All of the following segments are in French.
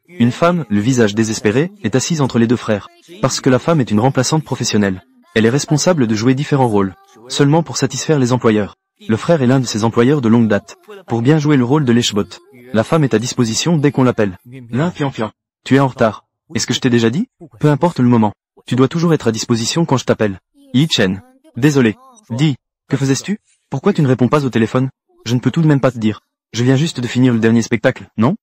Une femme, le visage désespéré, est assise entre les deux frères. Parce que la femme est une remplaçante professionnelle. Elle est responsable de jouer différents rôles, seulement pour satisfaire les employeurs. Le frère est l'un de ses employeurs de longue date. Pour bien jouer le rôle de lèche-bot, la femme est à disposition dès qu'on l'appelle. L'impian. Tu es en retard. Est-ce que je t'ai déjà dit? Peu importe le moment. Tu dois toujours être à disposition quand je t'appelle. Yi Chen. Désolé. Dis, que faisais-tu? Pourquoi tu ne réponds pas au téléphone? Je ne peux tout de même pas te dire. Je viens juste de finir le dernier spectacle, non?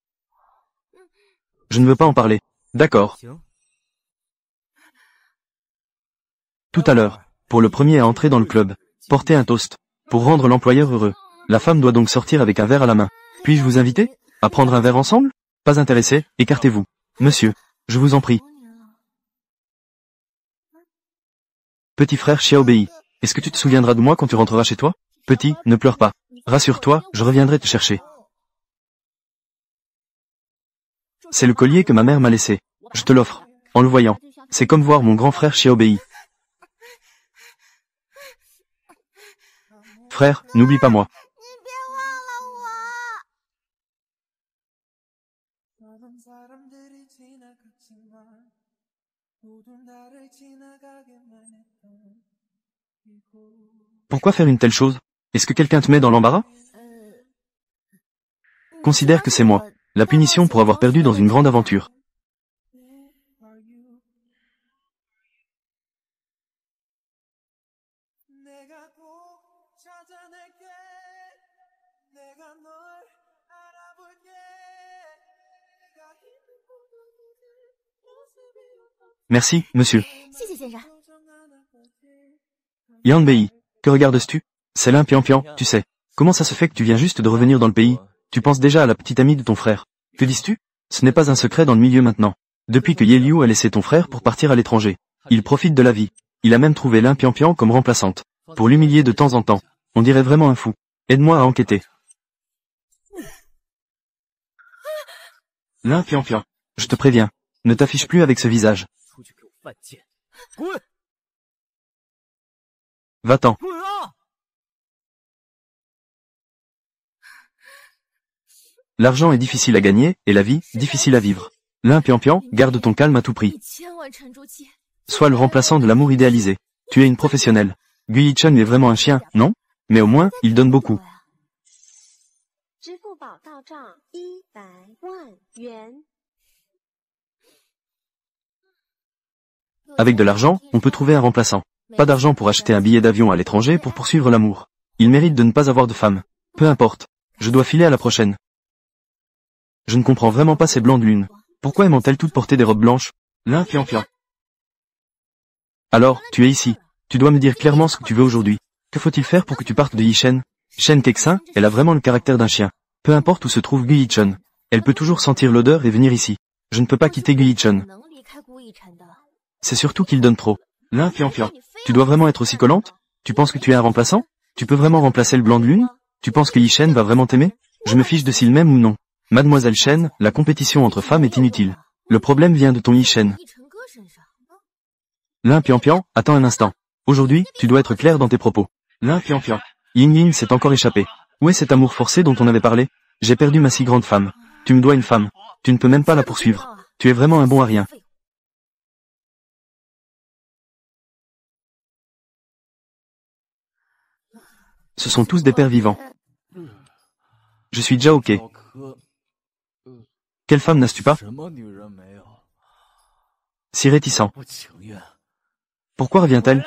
Je ne veux pas en parler. D'accord. Tout à l'heure, pour le premier à entrer dans le club, portez un toast, pour rendre l'employeur heureux. La femme doit donc sortir avec un verre à la main. Puis-je vous inviter à prendre un verre ensemble? Pas intéressé, écartez-vous. Monsieur, je vous en prie. Petit frère Xiaobei, est-ce que tu te souviendras de moi quand tu rentreras chez toi? Petit, ne pleure pas. Rassure-toi, je reviendrai te chercher. C'est le collier que ma mère m'a laissé. Je te l'offre. En le voyant. C'est comme voir mon grand frère Xiaobei. Frère, n'oublie pas moi. Pourquoi faire une telle chose? Est-ce que quelqu'un te met dans l'embarras? Considère que c'est moi. La punition pour avoir perdu dans une grande aventure. Merci, monsieur. Yanbei, que regardes-tu? C'est l'impian, tu sais. Comment ça se fait que tu viens juste de revenir dans le pays? Tu penses déjà à la petite amie de ton frère. Que dis-tu? Ce n'est pas un secret dans le milieu maintenant. Depuis que Ye Liu a laissé ton frère pour partir à l'étranger, il profite de la vie. Il a même trouvé l'impian comme remplaçante. Pour l'humilier de temps en temps. On dirait vraiment un fou. Aide-moi à enquêter. L'impian. Je te préviens. Ne t'affiche plus avec ce visage. Va-t'en. L'argent est difficile à gagner, et la vie, difficile à vivre. L'impian, garde ton calme à tout prix. Sois le remplaçant de l'amour idéalisé. Tu es une professionnelle. Gui Chen est vraiment un chien, non? Mais au moins, il donne beaucoup. Avec de l'argent, on peut trouver un remplaçant. Pas d'argent pour acheter un billet d'avion à l'étranger pour poursuivre l'amour. Il mérite de ne pas avoir de femme. Peu importe. Je dois filer à la prochaine. Je ne comprends vraiment pas ces blondes lunes. Pourquoi aiment-elles toutes porter des robes blanches? L'impian. Alors, tu es ici. Tu dois me dire clairement ce que tu veux aujourd'hui. Que faut-il faire pour que tu partes de Yishen? Shen Kexin, elle a vraiment le caractère d'un chien. Peu importe où se trouve Gui Yichun. Elle peut toujours sentir l'odeur et venir ici. Je ne peux pas quitter Gui Yichun. C'est surtout qu'il donne trop. L'impian. Tu dois vraiment être aussi collante? Tu penses que tu es un remplaçant? Tu peux vraiment remplacer le blanc de lune? Tu penses que Yishen va vraiment t'aimer? Je me fiche de s'il m'aime ou non. Mademoiselle Shen, la compétition entre femmes est inutile. Le problème vient de ton Yishen. L'impian, attends un instant. Aujourd'hui, tu dois être clair dans tes propos. L'impian. Ying s'est encore échappé. Où est cet amour forcé dont on avait parlé? J'ai perdu ma si grande femme. Tu me dois une femme. Tu ne peux même pas la poursuivre. Tu es vraiment un bon à rien. Ce sont tous des pères vivants. Je suis déjà ok. Quelle femme n'as-tu pas? Si réticent. Pourquoi revient-elle?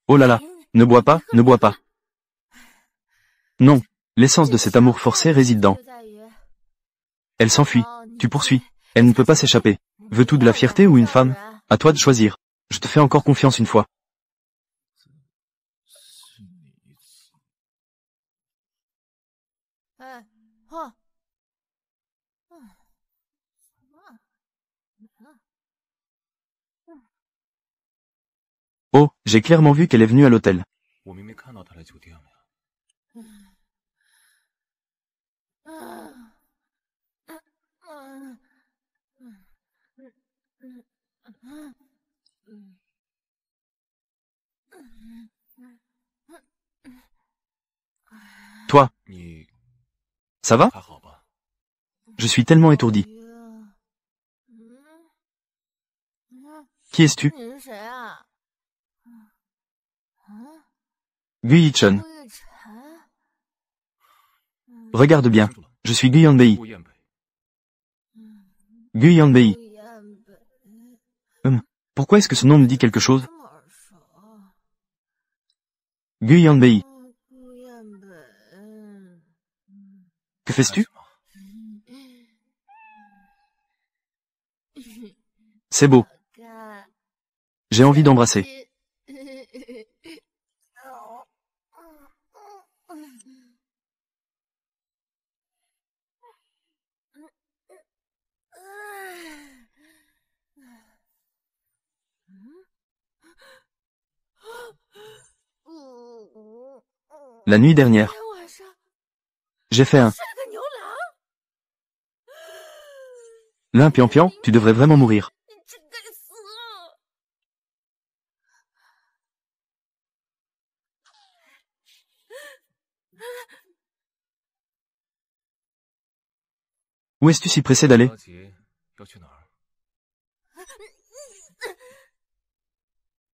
Oh là là, ne bois pas, ne bois pas. Non, l'essence de cet amour forcé réside dans. Elle s'enfuit, tu poursuis, elle ne peut pas s'échapper. Veux-tu de la fierté ou une femme? À toi de choisir. Je te fais encore confiance une fois. Oh, j'ai clairement vu qu'elle est venue à l'hôtel. Toi, ça va? Je suis tellement étourdi. Qui es-tu? Gu Yichen. Regarde bien. Je suis Gu Yanbei. Gu Yanbei. Pourquoi est-ce que ce nom me dit quelque chose? Gu Yanbei. Que fais-tu? C'est beau. J'ai envie d'embrasser. La nuit dernière, j'ai fait un Lin Pian, tu devrais vraiment mourir. Où es-tu si pressé d'aller?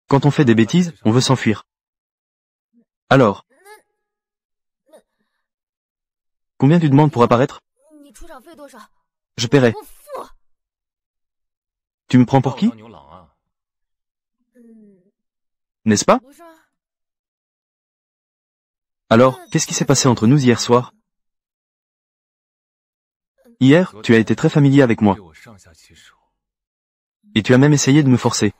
Quand on fait des bêtises, on veut s'enfuir. Alors, combien tu demandes pour apparaître? Je paierai. Tu me prends pour qui? N'est-ce pas? Alors, qu'est-ce qui s'est passé entre nous hier soir? Hier, tu as été très familier avec moi. Et tu as même essayé de me forcer.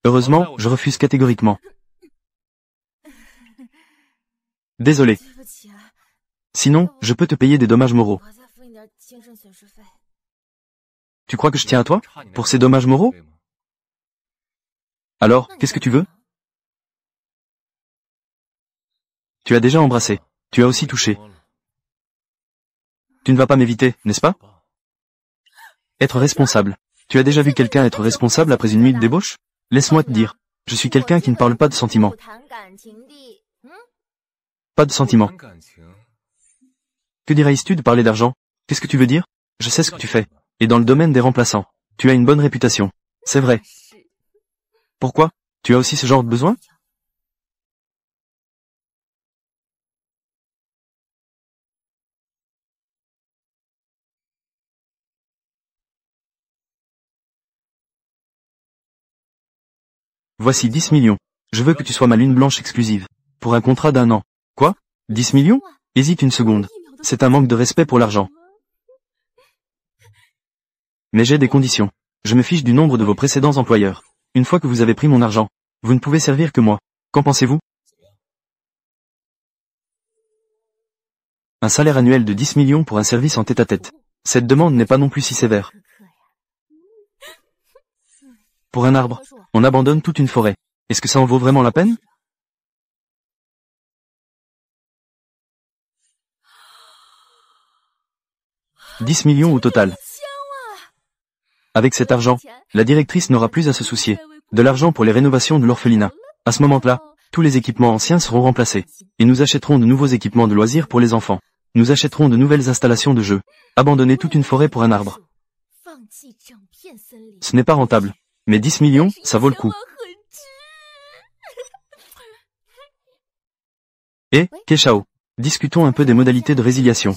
Heureusement, je refuse catégoriquement. Désolé. Sinon, je peux te payer des dommages moraux. Tu crois que je tiens à toi, pour ces dommages moraux? Alors, qu'est-ce que tu veux? Tu as déjà embrassé. Tu as aussi touché. Tu ne vas pas m'éviter, n'est-ce pas? Être responsable. Tu as déjà vu quelqu'un être responsable après une nuit de débauche? Laisse-moi te dire. Je suis quelqu'un qui ne parle pas de sentiments. Pas de sentiments. Que dirais-tu de parler d'argent? Qu'est-ce que tu veux dire? Je sais ce que tu fais. Et dans le domaine des remplaçants, tu as une bonne réputation. C'est vrai. Pourquoi? Tu as aussi ce genre de besoin? Voici 10 millions. Je veux que tu sois ma lune blanche exclusive. Pour un contrat d'1 an. Quoi? 10 millions? Hésite une seconde. C'est un manque de respect pour l'argent. Mais j'ai des conditions. Je me fiche du nombre de vos précédents employeurs. Une fois que vous avez pris mon argent, vous ne pouvez servir que moi. Qu'en pensez-vous? Un salaire annuel de 10 millions pour un service en tête-à-tête. Cette demande n'est pas non plus si sévère. Pour un arbre, on abandonne toute une forêt. Est-ce que ça en vaut vraiment la peine? « 10 millions au total. Avec cet argent, la directrice n'aura plus à se soucier de l'argent pour les rénovations de l'orphelinat. À ce moment-là, tous les équipements anciens seront remplacés. Et nous achèterons de nouveaux équipements de loisirs pour les enfants. Nous achèterons de nouvelles installations de jeux. Abandonner toute une forêt pour un arbre. Ce n'est pas rentable. Mais 10 millions, ça vaut le coup. Et, Keishao, discutons un peu des modalités de résiliation.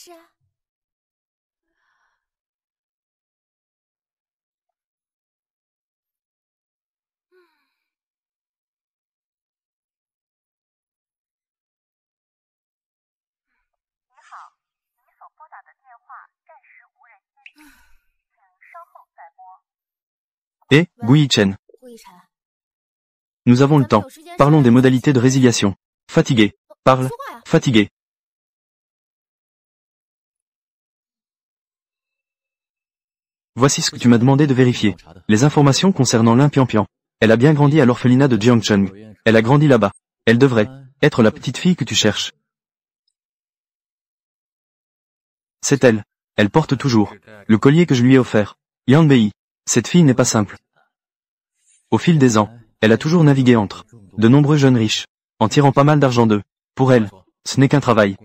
Et, Gu Yichen. Nous avons le temps. Parlons des modalités de résiliation. Fatigué. Parle. Fatigué. Voici ce que tu m'as demandé de vérifier. Les informations concernant Lin Pian. Elle a bien grandi à l'orphelinat de Jiangcheng. Elle a grandi là-bas. Elle devrait être la petite fille que tu cherches. C'est elle. Elle porte toujours le collier que je lui ai offert. Yanbei. Cette fille n'est pas simple. Au fil des ans, elle a toujours navigué entre de nombreux jeunes riches, en tirant pas mal d'argent d'eux. Pour elle, ce n'est qu'un travail.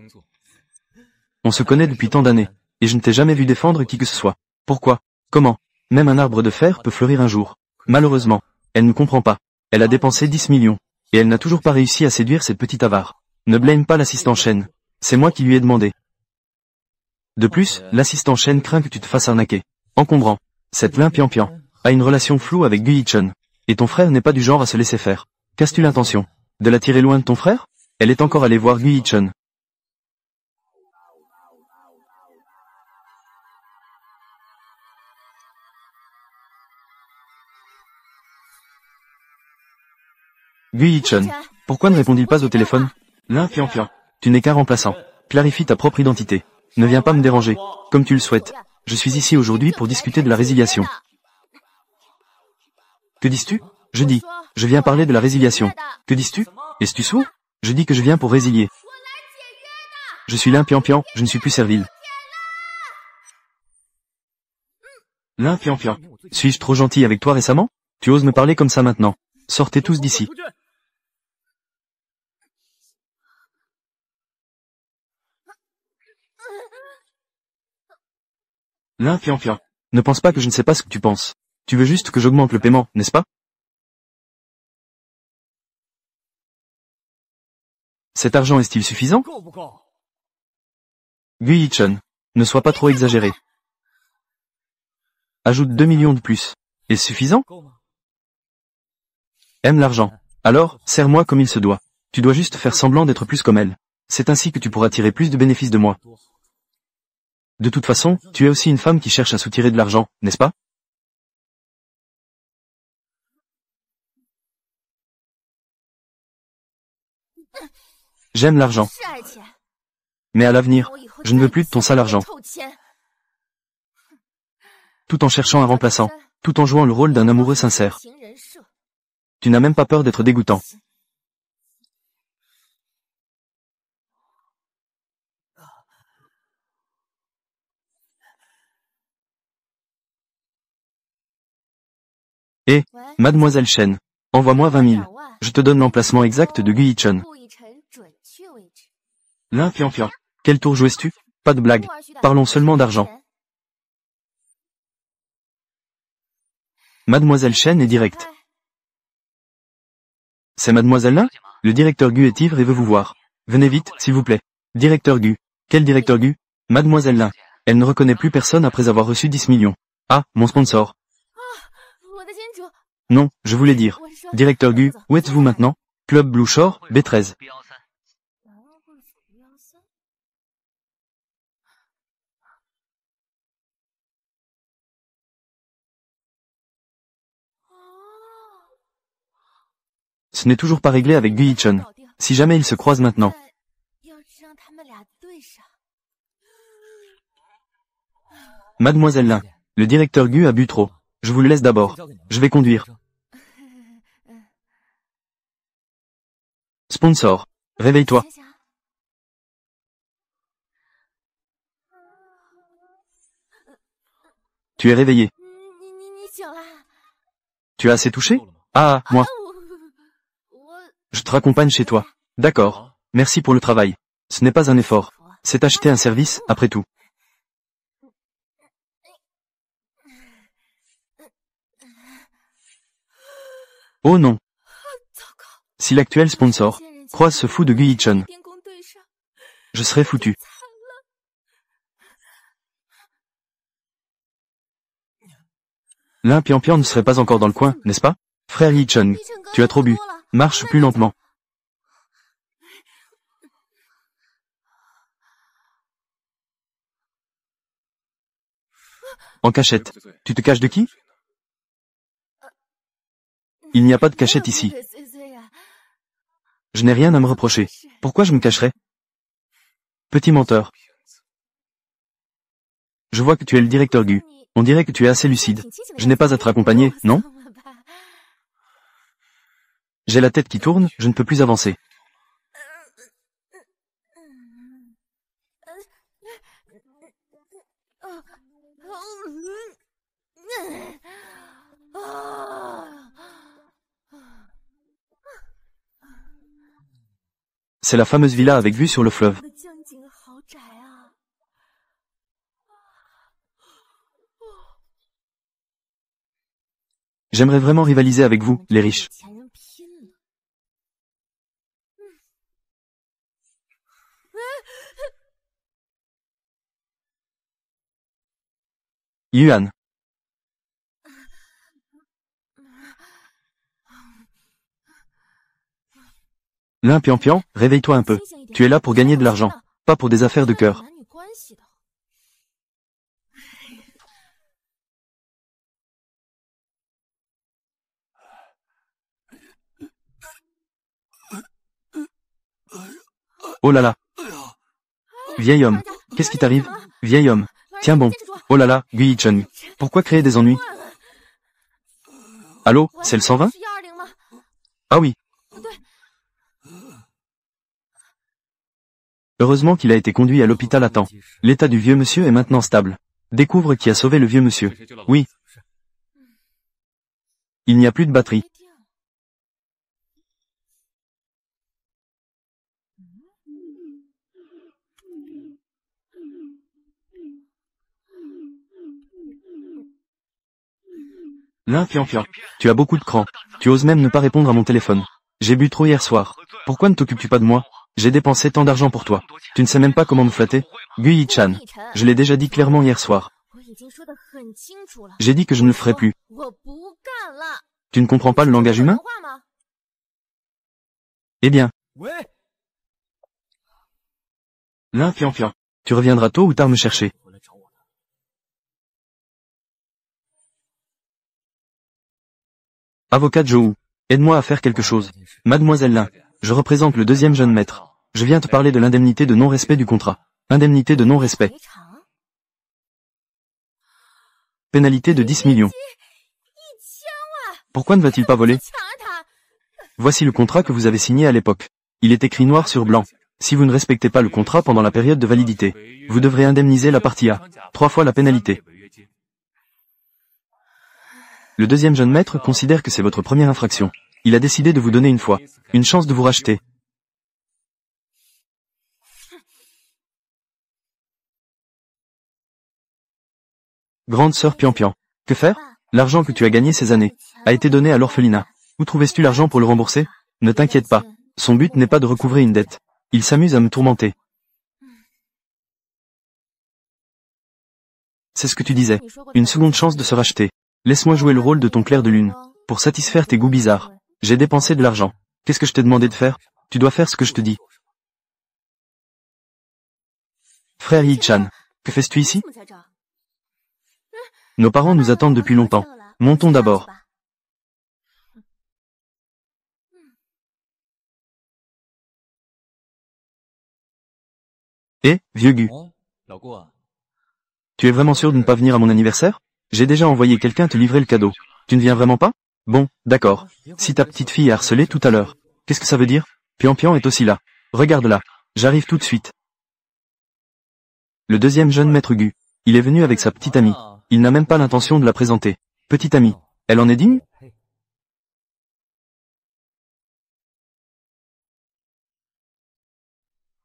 On se connaît depuis tant d'années, et je ne t'ai jamais vu défendre qui que ce soit. Pourquoi? Comment? Même un arbre de fer peut fleurir un jour. Malheureusement, elle ne comprend pas. Elle a dépensé 10 millions, et elle n'a toujours pas réussi à séduire cette petite avare. Ne blâme pas l'assistant Shen. C'est moi qui lui ai demandé. De plus, l'assistant Shen craint que tu te fasses arnaquer. Encombrant. Cette Lin Pian a une relation floue avec Gu Yichun. Et ton frère n'est pas du genre à se laisser faire. Qu'as-tu l'intention? De la tirer loin de ton frère? Elle est encore allée voir Gu Yichun. Gu Yichun. Pourquoi ne répondit-il pas au téléphone? Lin Pian, tu n'es qu'un remplaçant. Clarifie ta propre identité. Ne viens pas me déranger, comme tu le souhaites. Je suis ici aujourd'hui pour discuter de la résiliation. Que dis-tu? Je dis, je viens parler de la résiliation. Que dis-tu? Es-tu sourd? Je dis que je viens pour résilier. Je suis Lin Pian, je ne suis plus servile. Lin Pian, suis-je trop gentil avec toi récemment? Tu oses me parler comme ça maintenant? Sortez tous d'ici. Lin Pian, ne pense pas que je ne sais pas ce que tu penses. Tu veux juste que j'augmente le paiement, n'est-ce pas? Cet argent est-il suffisant? Gu Yichun, ne sois pas trop exagéré. Ajoute 2 millions de plus. Est-ce suffisant? Aime l'argent. Alors, serre-moi comme il se doit. Tu dois juste faire semblant d'être plus comme elle. C'est ainsi que tu pourras tirer plus de bénéfices de moi. De toute façon, tu es aussi une femme qui cherche à soutirer de l'argent, n'est-ce pas? J'aime l'argent. Mais à l'avenir, je ne veux plus de ton sale argent. Tout en cherchant un remplaçant, tout en jouant le rôle d'un amoureux sincère. Tu n'as même pas peur d'être dégoûtant. Et, mademoiselle Shen, envoie-moi 20 000. Je te donne l'emplacement exact de Gu Yichun. Lin Pian, quel tour jouais-tu? Pas de blague. Parlons seulement d'argent. Mademoiselle Shen est directe. C'est mademoiselle Lin? Le directeur Gu est ivre et veut vous voir. Venez vite, s'il vous plaît. Directeur Gu. Quel directeur Gu? Mademoiselle Lin. Elle ne reconnaît plus personne après avoir reçu 10 millions. Ah, mon sponsor. Non, je voulais dire. Directeur Gu, où êtes-vous maintenant? Club Blue Shore, B13. Ce n'est toujours pas réglé avec Gu Yichun. Si jamais ils se croisent maintenant. Mademoiselle Lin. Le directeur Gu a bu trop. Je vous le laisse d'abord. Je vais conduire. Sponsor. Réveille-toi. Tu es réveillé. Tu as assez touché? Ah, moi. Je te raccompagne chez toi. D'accord. Merci pour le travail. Ce n'est pas un effort. C'est acheter un service, après tout. Oh non. Si l'actuel sponsor croise ce fou de Gu Yichun, je serai foutu. Lin Pian ne serait pas encore dans le coin, n'est-ce pas? Frère Yichun, tu as trop bu. Marche plus lentement. En cachette. Tu te caches de qui? Il n'y a pas de cachette ici. Je n'ai rien à me reprocher. Pourquoi je me cacherais? Petit menteur. Je vois que tu es le directeur Gu. On dirait que tu es assez lucide. Je n'ai pas à te raccompagner, non? J'ai la tête qui tourne, je ne peux plus avancer. C'est la fameuse villa avec vue sur le fleuve. J'aimerais vraiment rivaliser avec vous, les riches. Yuan. Lin Pian, réveille-toi un peu. Tu es là pour gagner de l'argent, pas pour des affaires de cœur. Oh là là. Vieil homme, qu'est-ce qui t'arrive? Vieil homme. Tiens bon. Oh là là, Gui Yicheng. Pourquoi créer des ennuis? Allô, c'est le 120? Ah oui. Heureusement qu'il a été conduit à l'hôpital à temps. L'état du vieux monsieur est maintenant stable. Découvre qui a sauvé le vieux monsieur. Oui. Il n'y a plus de batterie. Lin Pian, tu as beaucoup de cran. Tu oses même ne pas répondre à mon téléphone. J'ai bu trop hier soir. Pourquoi ne t'occupes-tu pas de moi? J'ai dépensé tant d'argent pour toi. Tu ne sais même pas comment me flatter? Gui Yichan, je l'ai déjà dit clairement hier soir. J'ai dit que je ne le ferai plus. Tu ne comprends pas le langage humain? Eh bien. Lin Pian, tu reviendras tôt ou tard me chercher. Avocat Zhou, aide-moi à faire quelque chose. Mademoiselle Lin, je représente le deuxième jeune maître. Je viens te parler de l'indemnité de non-respect du contrat. Indemnité de non-respect. Pénalité de 10 millions. Pourquoi ne va-t-il pas voler? Voici le contrat que vous avez signé à l'époque. Il est écrit noir sur blanc. Si vous ne respectez pas le contrat pendant la période de validité, vous devrez indemniser la partie A, 3 fois la pénalité. Le deuxième jeune maître considère que c'est votre première infraction. Il a décidé de vous donner une fois, une chance de vous racheter. Grande sœur Pian. Que faire? L'argent que tu as gagné ces années a été donné à l'orphelinat. Où trouvais-tu l'argent pour le rembourser? Ne t'inquiète pas. Son but n'est pas de recouvrer une dette. Il s'amuse à me tourmenter. C'est ce que tu disais. Une seconde chance de se racheter. Laisse-moi jouer le rôle de ton clair de lune. Pour satisfaire tes goûts bizarres. J'ai dépensé de l'argent. Qu'est-ce que je t'ai demandé de faire? Tu dois faire ce que je te dis. Frère Yi-chan, que fais-tu ici? Nos parents nous attendent depuis longtemps. Montons d'abord. Eh, vieux Gu. Tu es vraiment sûr de ne pas venir à mon anniversaire? J'ai déjà envoyé quelqu'un te livrer le cadeau. Tu ne viens vraiment pas? Bon, d'accord. Si ta petite fille est harcelée tout à l'heure, qu'est-ce que ça veut dire? Pian est aussi là. Regarde-la. J'arrive tout de suite. Le deuxième jeune maître Gu. Il est venu avec sa petite amie. Il n'a même pas l'intention de la présenter. Petite amie. Elle en est digne?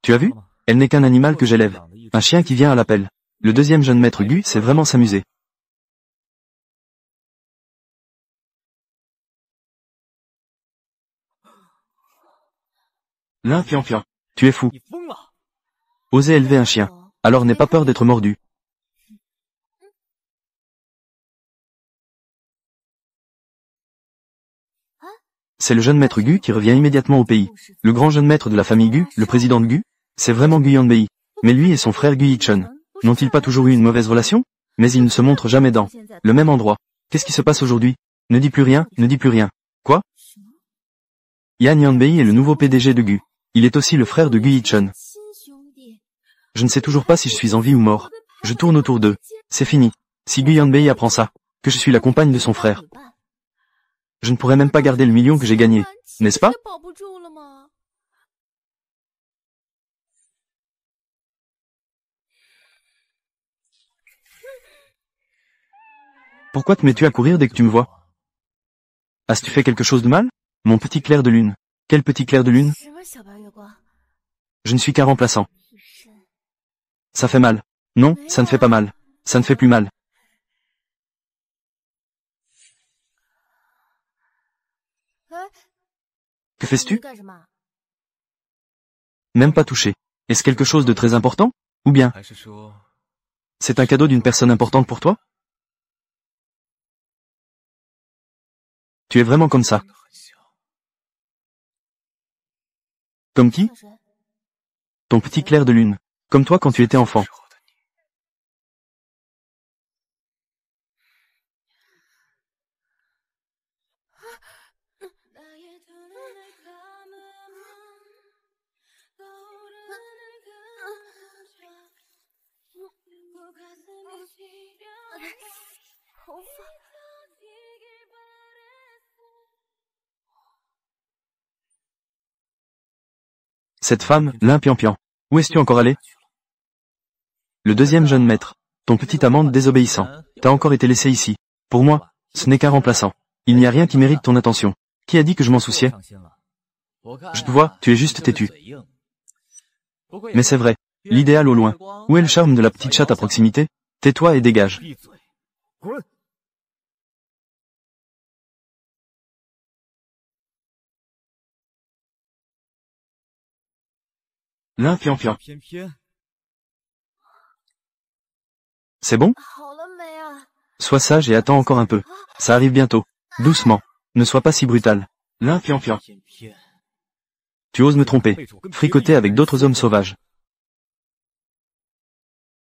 Tu as vu? Elle n'est qu'un animal que j'élève. Un chien qui vient à l'appel. Le deuxième jeune maître Gu sait vraiment s'amuser. Lin Pian, tu es fou. Oser élever un chien. Alors n'aie pas peur d'être mordu. C'est le jeune maître Gu qui revient immédiatement au pays. Le grand jeune maître de la famille Gu, le président de Gu, c'est vraiment Gu Yanbei. Mais lui et son frère Gu Yichun, n'ont-ils pas toujours eu une mauvaise relation? Mais ils ne se montrent jamais dans le même endroit. Qu'est-ce qui se passe aujourd'hui? Ne dis plus rien, ne dis plus rien. Quoi? Yan Yanbei est le nouveau PDG de Gu. Il est aussi le frère de Gu Yichun. Je ne sais toujours pas si je suis en vie ou mort. Je tourne autour d'eux. C'est fini. Si Gu Yanbei apprend ça, que je suis la compagne de son frère, je ne pourrais même pas garder le million que j'ai gagné, n'est-ce pas? Pourquoi te mets-tu à courir dès que tu me vois? As-tu fait quelque chose de mal? Mon petit clair de lune. Quel petit clair de lune? Je ne suis qu'un remplaçant. Ça fait mal. Non, ça ne fait pas mal. Ça ne fait plus mal. fais-tu? Même pas touché. Est-ce quelque chose de très important? Ou bien, c'est un cadeau d'une personne importante pour toi? Tu es vraiment comme ça. Comme qui? Ton petit clair de lune. Comme toi quand tu étais enfant. Cette femme, l'impiampian. Où es-tu encore allé? Le deuxième jeune maître. Ton petit amant désobéissant. T'as encore été laissé ici. Pour moi, ce n'est qu'un remplaçant. Il n'y a rien qui mérite ton attention. Qui a dit que je m'en souciais? Je te vois, tu es juste têtu. Mais c'est vrai. L'idéal au loin. Où est le charme de la petite chatte à proximité? Tais-toi et dégage. L'impiampian. C'est bon? Sois sage et attends encore un peu. Ça arrive bientôt. Doucement. Ne sois pas si brutal. L'impiampian. Tu oses me tromper. Fricoter avec d'autres hommes sauvages.